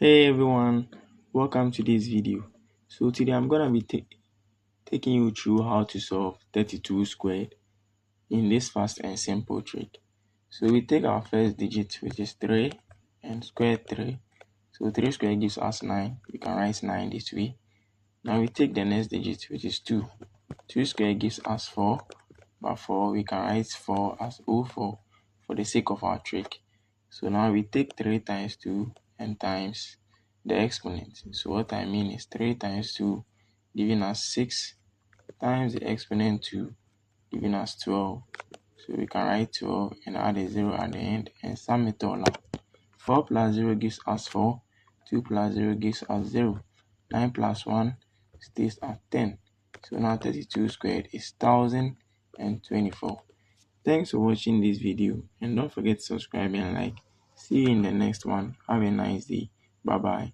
Hey everyone, welcome to this video. So today I'm gonna be taking you through how to solve 32 squared in this fast and simple trick. So we take our first digit, which is 3, and square 3. So 3 squared gives us 9. We can write 9 this way. Now we take the next digit, which is 2. 2 squared gives us 4. But 4, we can write 4 as 04 for the sake of our trick. So now we take 3 times 2 and times the exponent. So what I mean is 3 times 2 giving us 6 times the exponent 2 giving us 12. So we can write 12 and add a 0 at the end and sum it all up. 4 plus 0 gives us 4. 2 plus 0 gives us 0. 9 plus 1 stays at 10. So now 32 squared is 1024. Thanks for watching this video and don't forget to subscribe and like. See you in the next one. Have a nice day. Bye bye.